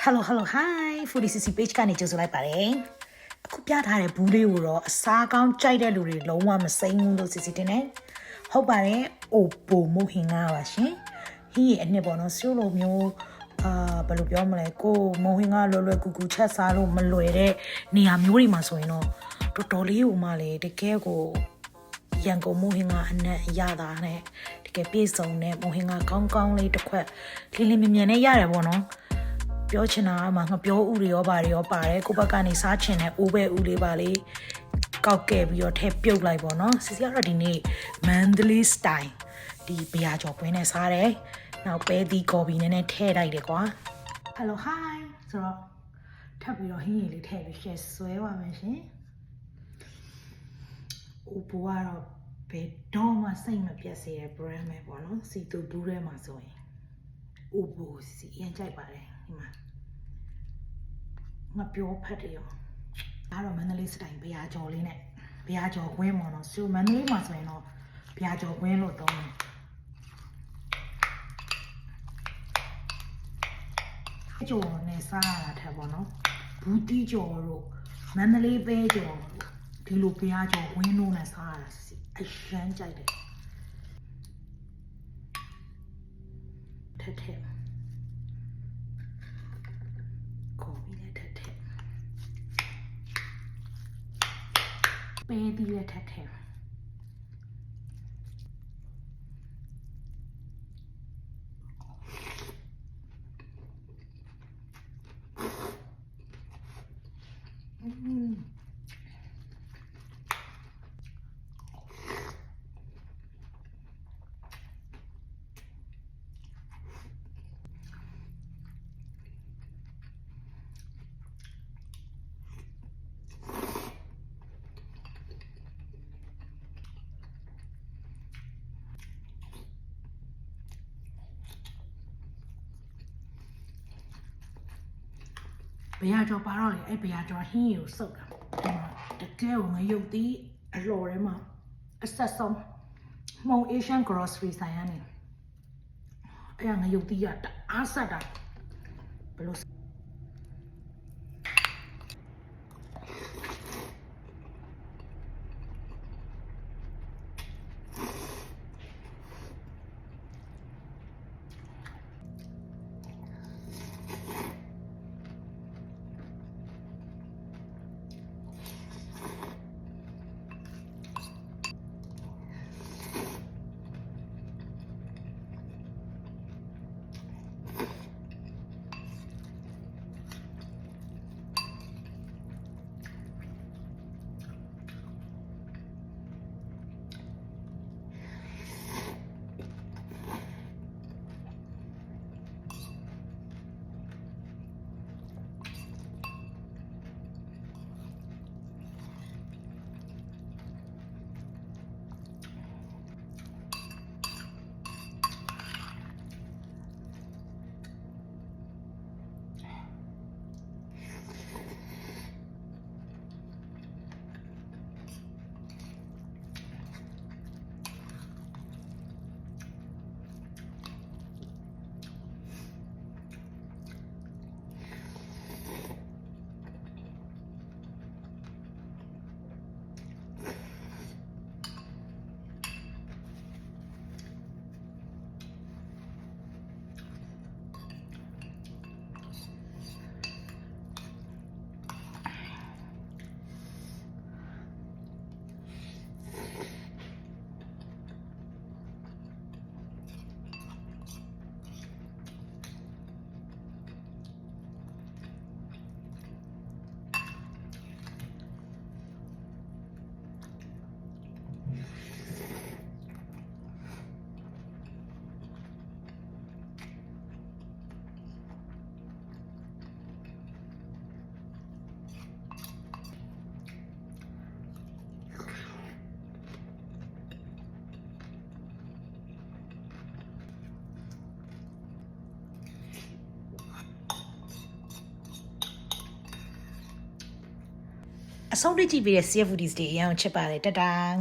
Hello hi Foodie CC page ကနေကြိုဆိုလိုက်ပါတယ်အခုပြထားတဲ့ဘူးလေးကိုတော့အစားကောင်းကြိုက်တဲ့လူတွေလုံးဝမစိမ့်ဘူးလို့ CC တင်တယ်ဟုတ်ပါတယ်အိုပိုမိုဟင်ငါပါရှင်ဟင်းရဲ့အနှစ်ပေါ့နော်စိုးလိုမျိုးဘယ်လိုပြောမလဲကိုမိုဟင်ငါလွယ်လွယ်ကူကူချက်စားလို့မလွယ်တဲ့နေရာမျိုးတွေမှာဆိုရင်တော့တော်တော်လေးဟိုမှလေတကယ်ကိုရန်ကုန်မိုဟင်ငါအနက်ရတာနဲ့တကယ်ပြည့်စုံတဲ့မိုဟင်ငါကောင်းကောင်းလေးတစ်ခွက်လင်းလင်းမြန်မြန်နဲ့ရတယ်ပေါ့နော်ပြောချင်တာမှငါပြောဥတွေရောပါတယ်ကိုဘက်ကနေစားချင်တဲ့အိုးပဲဥလေးပါလေကောက်ကဲပြီးတော့ထည့်ပြုတ်လိုက်ပေါ့နော်စီစီကတော့ဒီနေ့မန္တလေးစတိုင်ဒီဘရာကျော်ကွင်းနဲ့စားတယ်နောက်ပဲဒီကော်ဖီနည်းနည်းထည့်လိုက်တယ်ကွာ Hello hi ဆိုတော့ထပ်ပြီးတော့ဟင်းရည်လေးထည့်ပြီးရှယ်ဆွဲပါမယ်ရှင်အိုးဘောကတော့ဘယ်တော့မှစိတ်မပြတ်စေတဲ့ brand ပဲပေါ့နော်စီတူဘူးထဲမှာဆိုရင်အိုးဘောစီအရင်ကြိုက်ပါတယ်ဒီမှာငါပြောဖတ်တယ်ရောဒါတော့မန္တလေးစတိုင်ဘရာကျော်လေးနဲ့ဘရာကျော်ကွင်းပေါ့နော်ဆိုမန္တလေးမှာဆိုရင်တော့ဘရာကျော်ကွင်းလို့သုံးတယ်ကျော်နဲ့စားရတာထက်ပေါ့နော်ဘူးတီကျော်တို့မန္တလေးပဲကျော်ဒီလိုဘရာကျော်ကွင်းလို့နဲ့စားရတာအရှမ်းကြိုက်တယ်ထက်ထက်ပဲဒီလက်ထက်ထဲဘရာကျော်ပါတော့လေအဲ့ဘရာကျော်ဟင်းကိုစုပ်တာတကယ်ကိုငရုတ်သီးအလှော်ထဲမှာအဆက်ဆုံးမုံ Asian grocery ဆိုင်ကနေအဲ့ငရုတ်သီးကတအားဆက်တာဘယ်လိုအဆုံးထိကြည့်ပြီးတဲ့ CF Foodies တွေအရင်ချစ်ပါတယ်တတား